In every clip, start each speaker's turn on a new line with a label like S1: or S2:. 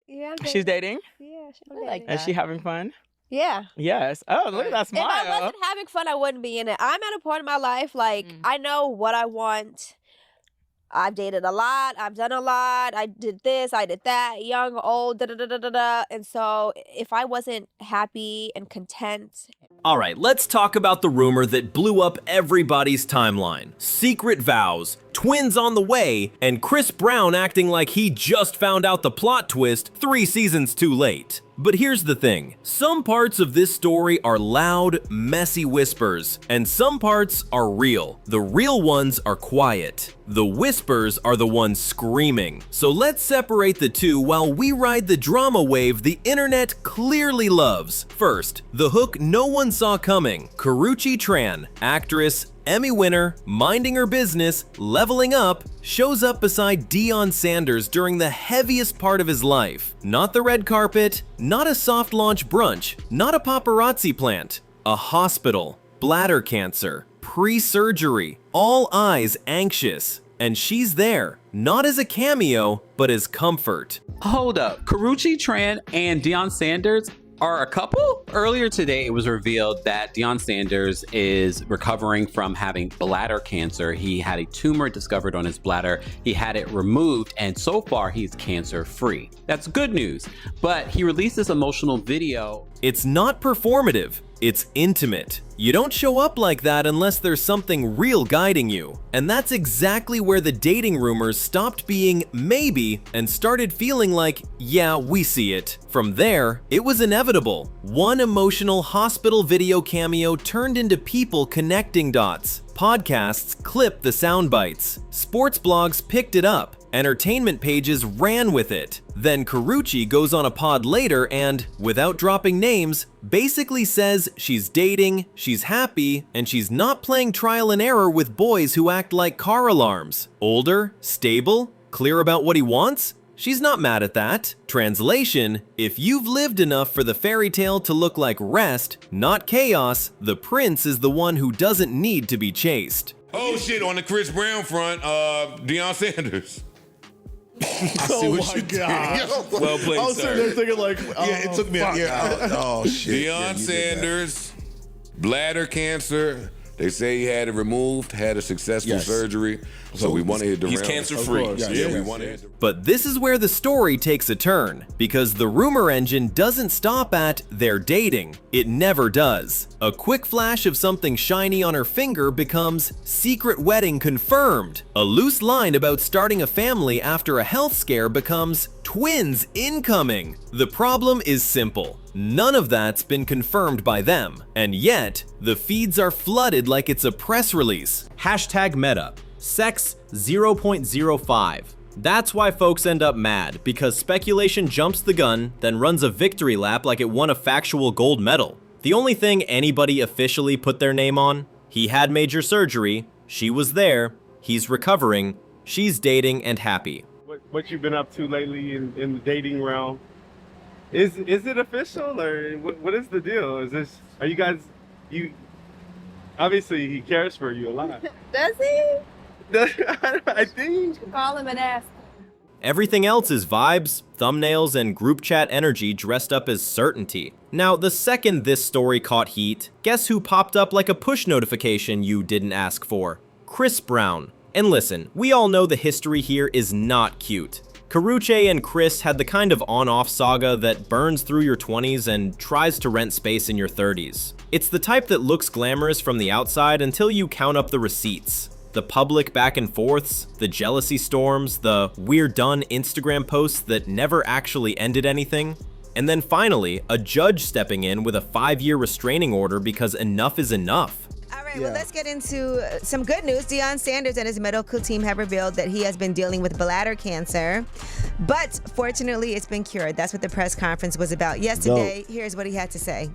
S1: Yeah, I'm
S2: She's dating?
S1: Yeah, she's
S3: I like
S1: dating.
S2: Is she having fun?
S1: Yeah.
S2: Yes. Oh, look at that
S1: If I
S2: smile.
S1: wasn't having fun, I wouldn't be in it. I'm at a point in my life, like, I know what I want. I've dated a lot. I've done a lot. I did this. I did that. Young, old, da da da da da da. And so, if I wasn't happy and content.
S4: All right, let's talk about the rumor that blew up everybody's timeline. Secret vows, twins on the way, and Chris Brown acting like he just found out the plot twist 3 seasons too late. But here's the thing, some parts of this story are loud, messy whispers, and some parts are real. The real ones are quiet. The whispers are the ones screaming. So let's separate the two while we ride the drama wave the internet clearly loves. First, the hook no one saw coming. Karrueche Tran, actress, Emmy winner, minding her business, leveling up, shows up beside Deion Sanders during the heaviest part of his life. Not the red carpet, not a soft launch brunch, not a paparazzi plant, a hospital, bladder cancer, pre-surgery, all eyes anxious. And she's there, not as a cameo, but as comfort.
S5: Hold up, Karrueche Tran and Deion Sanders are a couple? Earlier today, it was revealed that Deion Sanders is recovering from having bladder cancer. He had a tumor discovered on his bladder. He had it removed, and so far he's cancer-free. That's good news, but he released this emotional video.
S4: It's not performative, it's intimate. You don't show up like that unless there's something real guiding you. And that's exactly where the dating rumors stopped being maybe and started feeling like, yeah, we see it. From there, it was inevitable. One emotional hospital video cameo turned into people connecting dots. Podcasts clipped the sound bites. Sports blogs picked it up. Entertainment pages ran with it. Then Karrueche goes on a pod later and, without dropping names, basically says she's dating, she's happy, and she's not playing trial and error with boys who act like car alarms. Older, stable, clear about what he wants? She's not mad at that. Translation, if you've lived enough for the fairy tale to look like rest, not chaos, the prince is the one who doesn't need to be chased.
S6: Oh shit, on the Chris Brown front, Deion Sanders.
S7: I see what you
S6: God. Well played,
S7: I was sitting there thinking like, oh,
S6: yeah, it took me
S7: fuck.
S6: oh shit. Deion
S7: Yeah,
S6: Sanders, bladder cancer. They say he had it removed, had a successful surgery, so we want to hit the
S8: He's
S6: realm.
S8: cancer-free.
S6: We want to hit the
S4: But this is where the story takes a turn, because the rumor engine doesn't stop at they're dating. It never does. A quick flash of something shiny on her finger becomes secret wedding confirmed. A loose line about starting a family after a health scare becomes twins incoming. The problem is simple. None of that's been confirmed by them, and yet the feeds are flooded like it's a press release. Hashtag meta. Sex 0.05. That's why folks end up mad, because speculation jumps the gun, then runs a victory lap like it won a factual gold medal. The only thing anybody officially put their name on, he had major surgery, she was there, he's recovering, she's dating and happy.
S9: What you've been up to lately in the dating realm? Is it official, or what is the deal? Are you guys, obviously he cares for you a lot.
S1: Does he?
S9: I think.
S1: Call him and ask.
S4: Everything else is vibes, thumbnails, and group chat energy dressed up as certainty. Now, the second this story caught heat, guess who popped up like a push notification you didn't ask for? Chris Brown. And listen, we all know the history here is not cute. Karrueche and Chris had the kind of on-off saga that burns through your 20s and tries to rent space in your 30s. It's the type that looks glamorous from the outside until you count up the receipts. The public back and forths, the jealousy storms, the "we're done" Instagram posts that never actually ended anything. And then finally, a judge stepping in with a 5-year restraining order because enough is enough.
S3: All right, well, let's get into some good news. Deion Sanders and his medical team have revealed that he has been dealing with bladder cancer, but fortunately it's been cured. That's what the press conference was about yesterday. Here's what he had to say.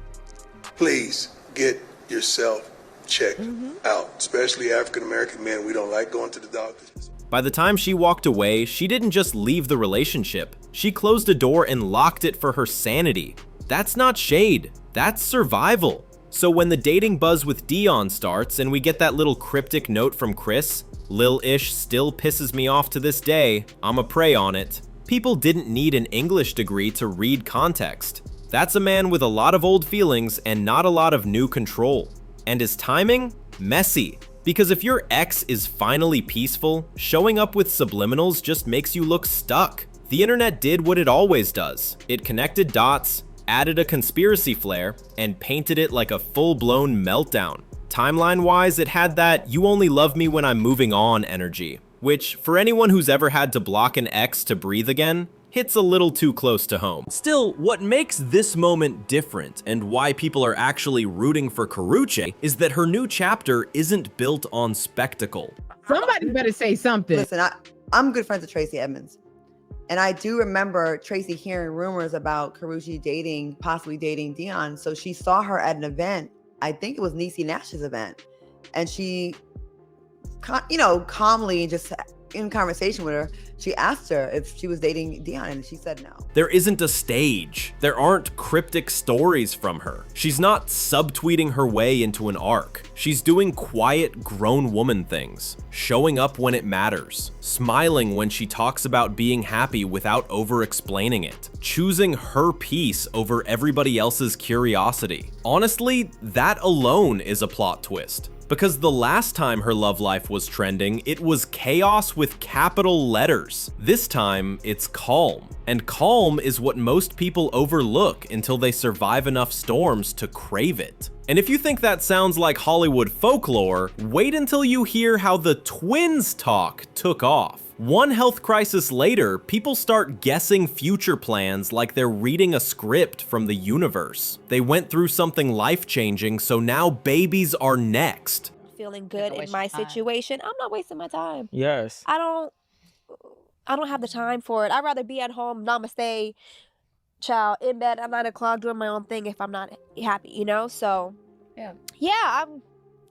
S10: Please get yourself checked out, especially African-American men. We don't like going to the doctors.
S4: By the time she walked away, she didn't just leave the relationship. She closed a door and locked it for her sanity. That's not shade, that's survival. So when the dating buzz with Deion starts and we get that little cryptic note from Chris, Lil Ish still pisses me off to this day, I'ma pray on it. People didn't need an English degree to read context. That's a man with a lot of old feelings and not a lot of new control. And his timing? Messy. Because if your ex is finally peaceful, showing up with subliminals just makes you look stuck. The internet did what it always does. It connected dots, added a conspiracy flair, and painted it like a full-blown meltdown. Timeline-wise, it had that "you only love me when I'm moving on" energy, which, for anyone who's ever had to block an ex to breathe again, hits a little too close to home. Still, what makes this moment different and why people are actually rooting for Karrueche is that her new chapter isn't built on spectacle.
S8: Somebody better say something.
S11: Listen, I'm good friends with Tracy Edmonds. And I do remember Tracy hearing rumors about Karrueche possibly dating Deion. So she saw her at an event. I think it was Niecy Nash's event. And she, calmly, just in conversation with her, she asked her if she was dating Deion, and she said no.
S4: There isn't a stage. There aren't cryptic stories from her. She's not subtweeting her way into an arc. She's doing quiet, grown woman things, showing up when it matters, smiling when she talks about being happy without over-explaining it, choosing her peace over everybody else's curiosity. Honestly, that alone is a plot twist. Because the last time her love life was trending, it was chaos with capital letters. This time, it's calm. And calm is what most people overlook until they survive enough storms to crave it. And if you think that sounds like Hollywood folklore, wait until you hear how the twins talk took off. One health crisis later, people start guessing future plans like they're reading a script from the universe. They went through something life-changing, so now babies are next.
S1: Feeling good in my situation. I'm not wasting my time.
S2: Yes.
S1: I don't have the time for it. I'd rather be at home, namaste, child, in bed at 9 o'clock doing my own thing if I'm not happy, So, yeah, I'm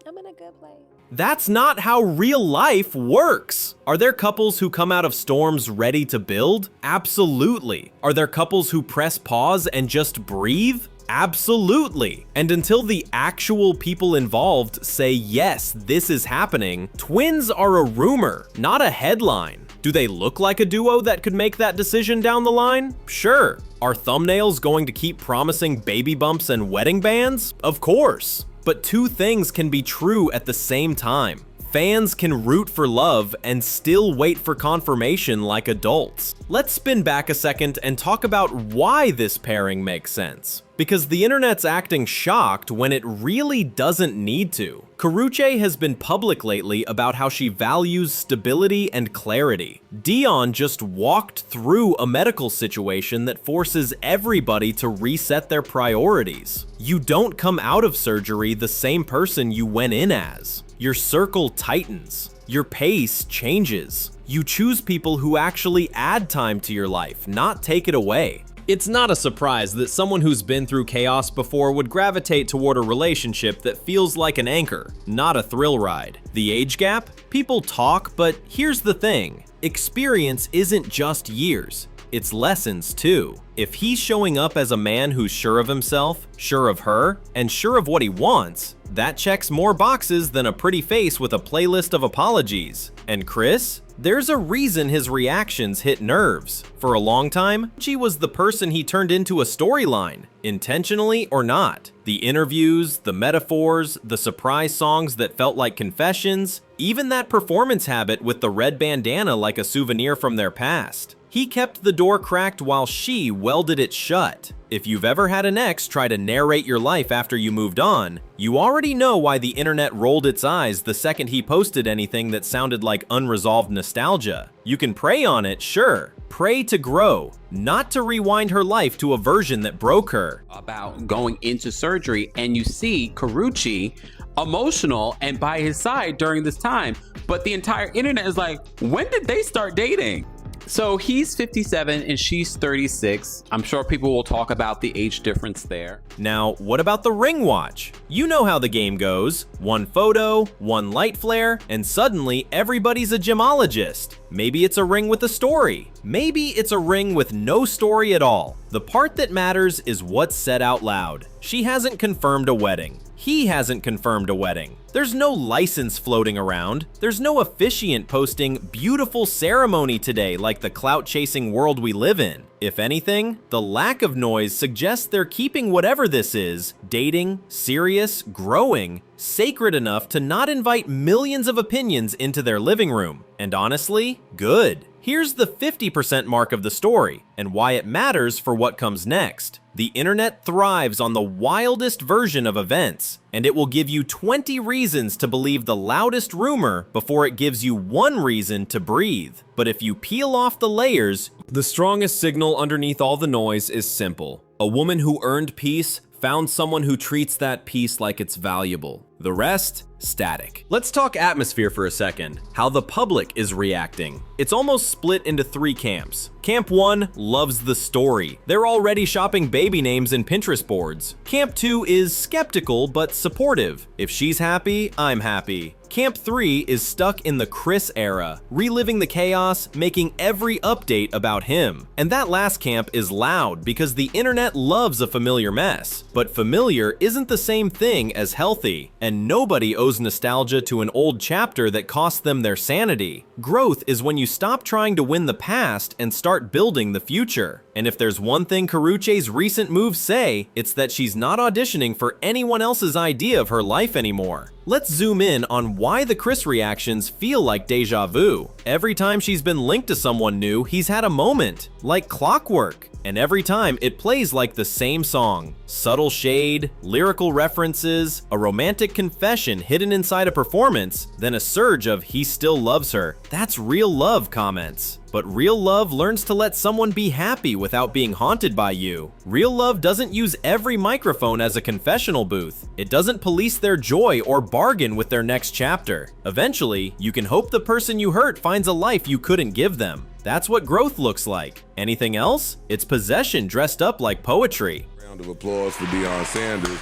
S1: in a good place.
S4: That's not how real life works. Are there couples who come out of storms ready to build? Absolutely. Are there couples who press pause and just breathe? Absolutely. And until the actual people involved say, yes, this is happening, twins are a rumor, not a headline. Do they look like a duo that could make that decision down the line? Sure. Are thumbnails going to keep promising baby bumps and wedding bands? Of course. But two things can be true at the same time. Fans can root for love and still wait for confirmation like adults. Let's spin back a second and talk about why this pairing makes sense. Because the internet's acting shocked when it really doesn't need to. Karrueche has been public lately about how she values stability and clarity. Deion just walked through a medical situation that forces everybody to reset their priorities. You don't come out of surgery the same person you went in as. Your circle tightens. Your pace changes. You choose people who actually add time to your life, not take it away. It's not a surprise that someone who's been through chaos before would gravitate toward a relationship that feels like an anchor, not a thrill ride. The age gap? People talk, but here's the thing. Experience isn't just years. It's lessons too. If he's showing up as a man who's sure of himself, sure of her, and sure of what he wants, that checks more boxes than a pretty face with a playlist of apologies. And Chris? There's a reason his reactions hit nerves. For a long time, she was the person he turned into a storyline, intentionally or not. The interviews, the metaphors, the surprise songs that felt like confessions, even that performance habit with the red bandana like a souvenir from their past. He kept the door cracked while she welded it shut. If you've ever had an ex try to narrate your life after you moved on, you already know why the internet rolled its eyes the second he posted anything that sounded like unresolved nostalgia. You can pray on it, sure. Pray to grow, not to rewind her life to a version that broke her.
S5: About going into surgery, and you see Karrueche emotional and by his side during this time, but the entire internet is like, when did they start dating? So he's 57 and she's 36. I'm sure people will talk about the age difference there.
S4: Now, what about the ring watch? You know how the game goes. One photo, one light flare, and suddenly everybody's a gemologist. Maybe it's a ring with a story. Maybe it's a ring with no story at all. The part that matters is what's said out loud. She hasn't confirmed a wedding. He hasn't confirmed a wedding. There's no license floating around. There's no officiant posting beautiful ceremony today like the clout-chasing world we live in. If anything, the lack of noise suggests they're keeping whatever this is, dating, serious, growing, sacred enough to not invite millions of opinions into their living room. And honestly, good. Here's the 50% mark of the story, and why it matters for what comes next. The internet thrives on the wildest version of events, and it will give you 20 reasons to believe the loudest rumor before it gives you one reason to breathe. But if you peel off the layers, the strongest signal underneath all the noise is simple. A woman who earned peace found someone who treats that peace like it's valuable. The rest, static. Let's talk atmosphere for a second. How the public is reacting. It's almost split into 3 camps. Camp 1 loves the story. They're already shopping baby names in Pinterest boards. Camp 2 is skeptical but supportive. If she's happy, I'm happy. Camp 3 is stuck in the Chris era, reliving the chaos, making every update about him. And that last camp is loud because the internet loves a familiar mess. But familiar isn't the same thing as healthy, and nobody owes nostalgia to an old chapter that cost them their sanity. Growth is when you stop trying to win the past and start building the future. And if there's one thing Karrueche's recent moves say, it's that she's not auditioning for anyone else's idea of her life anymore. Let's zoom in on why the Chris reactions feel like deja vu. Every time she's been linked to someone new, he's had a moment, like clockwork. And every time it plays like the same song. Subtle shade, lyrical references, a romantic confession hidden inside a performance, then a surge of "he still loves her." That's real love comments. But real love learns to let someone be happy without being haunted by you. Real love doesn't use every microphone as a confessional booth. It doesn't police their joy or bargain with their next chapter. Eventually, you can hope the person you hurt finds a life you couldn't give them. That's what growth looks like. Anything else? It's possession dressed up like poetry.
S6: Round of applause for Deion Sanders.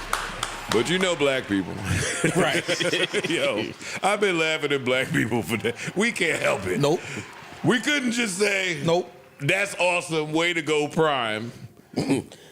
S6: But you know black people. Right. Yo, I've been laughing at black people for that. We can't help it.
S7: Nope.
S6: We couldn't just say,
S7: nope,
S6: that's awesome, way to go, Prime.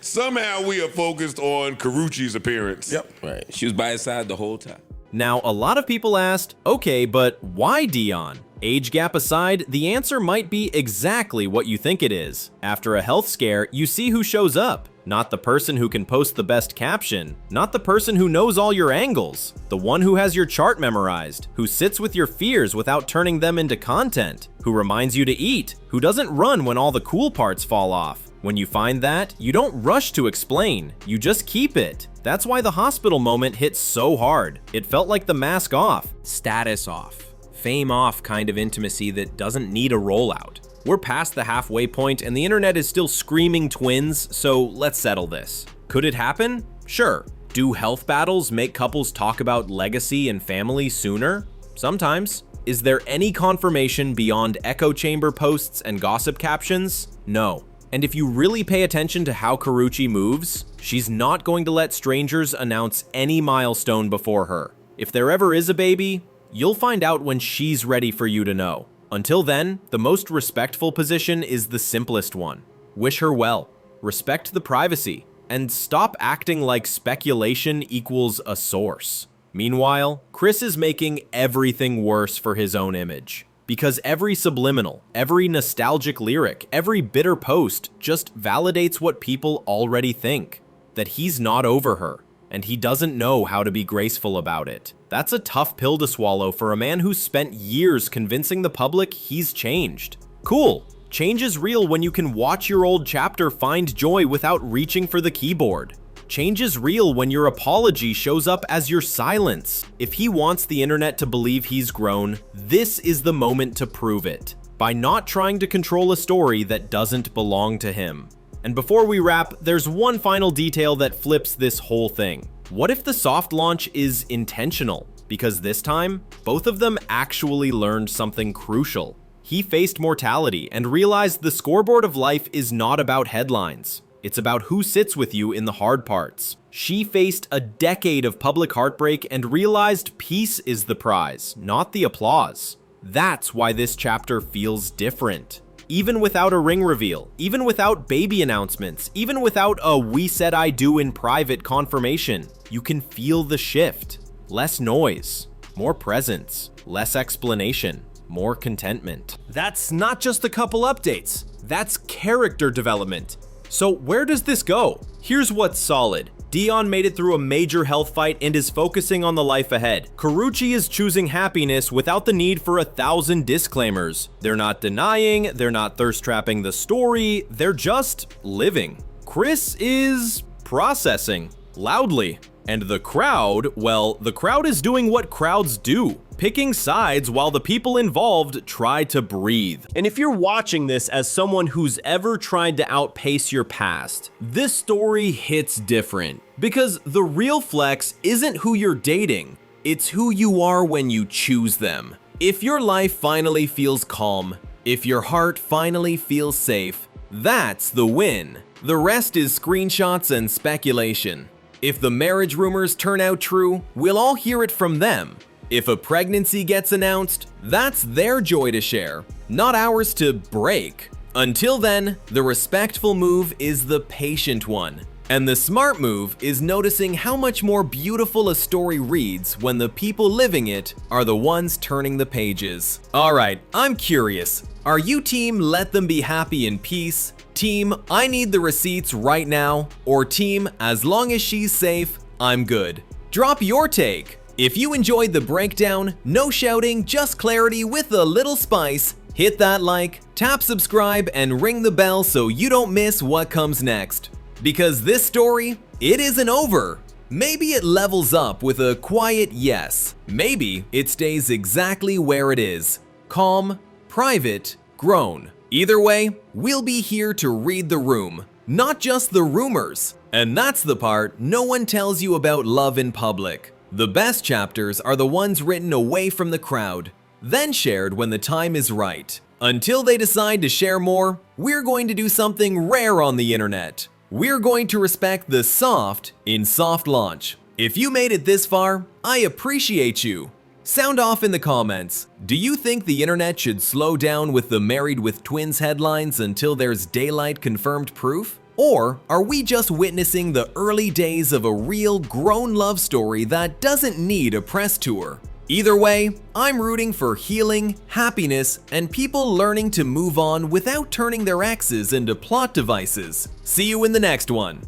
S6: Somehow we are focused on Karrueche's appearance.
S7: Yep. Right. She was by his side the whole time.
S4: Now, a lot of people asked, okay, but why Deion? Age gap aside, the answer might be exactly what you think it is. After a health scare, you see who shows up. Not the person who can post the best caption, not the person who knows all your angles, the one who has your chart memorized, who sits with your fears without turning them into content, who reminds you to eat, who doesn't run when all the cool parts fall off. When you find that, you don't rush to explain, you just keep it. That's why the hospital moment hit so hard. It felt like the mask off, status off, fame off kind of intimacy that doesn't need a rollout. We're past the halfway point and the internet is still screaming twins, so let's settle this. Could it happen? Sure. Do health battles make couples talk about legacy and family sooner? Sometimes. Is there any confirmation beyond echo chamber posts and gossip captions? No. And if you really pay attention to how Karrueche moves, she's not going to let strangers announce any milestone before her. If there ever is a baby, you'll find out when she's ready for you to know. Until then, the most respectful position is the simplest one. Wish her well, respect the privacy, and stop acting like speculation equals a source. Meanwhile, Chris is making everything worse for his own image. Because every subliminal, every nostalgic lyric, every bitter post just validates what people already think. That he's not over her, and he doesn't know how to be graceful about it. That's a tough pill to swallow for a man who's spent years convincing the public he's changed. Cool. Change is real when you can watch your old chapter find joy without reaching for the keyboard. Change is real when your apology shows up as your silence. If he wants the internet to believe he's grown, this is the moment to prove it. By not trying to control a story that doesn't belong to him. And before we wrap, there's one final detail that flips this whole thing. What if the soft launch is intentional? Because this time, both of them actually learned something crucial. He faced mortality and realized the scoreboard of life is not about headlines. It's about who sits with you in the hard parts. She faced a decade of public heartbreak and realized peace is the prize, not the applause. That's why this chapter feels different. Even without a ring reveal, even without baby announcements, even without a "we said I do in private" confirmation, you can feel the shift. Less noise, more presence, less explanation, more contentment. That's not just a couple updates, that's character development. So where does this go? Here's what's solid. Deion made it through a major health fight and is focusing on the life ahead. Karrueche is choosing happiness without the need for 1,000 disclaimers. They're not denying, they're not thirst-trapping the story, they're just living. Chris is processing loudly. And the crowd, well, the crowd is doing what crowds do, picking sides while the people involved try to breathe. And if you're watching this as someone who's ever tried to outpace your past, this story hits different. Because the real flex isn't who you're dating, it's who you are when you choose them. If your life finally feels calm, if your heart finally feels safe, that's the win. The rest is screenshots and speculation. If the marriage rumors turn out true, we'll all hear it from them. If a pregnancy gets announced, that's their joy to share, not ours to break. Until then, the respectful move is the patient one. And the smart move is noticing how much more beautiful a story reads when the people living it are the ones turning the pages. Alright, I'm curious. Are you team let them be happy in peace? Team, I need the receipts right now? Or team, as long as she's safe, I'm good? Drop your take. If you enjoyed the breakdown, no shouting, just clarity with a little spice, hit that like, tap subscribe, and ring the bell so you don't miss what comes next. Because this story, it isn't over. Maybe it levels up with a quiet yes. Maybe it stays exactly where it is. Calm, private, grown. Either way, we'll be here to read the room, not just the rumors. And that's the part no one tells you about love in public. The best chapters are the ones written away from the crowd, then shared when the time is right. Until they decide to share more, we're going to do something rare on the internet. We're going to respect the soft in soft launch. If you made it this far, I appreciate you. Sound off in the comments. Do you think the internet should slow down with the Married with Twins headlines until there's daylight confirmed proof? Or are we just witnessing the early days of a real grown love story that doesn't need a press tour? Either way, I'm rooting for healing, happiness, and people learning to move on without turning their exes into plot devices. See you in the next one.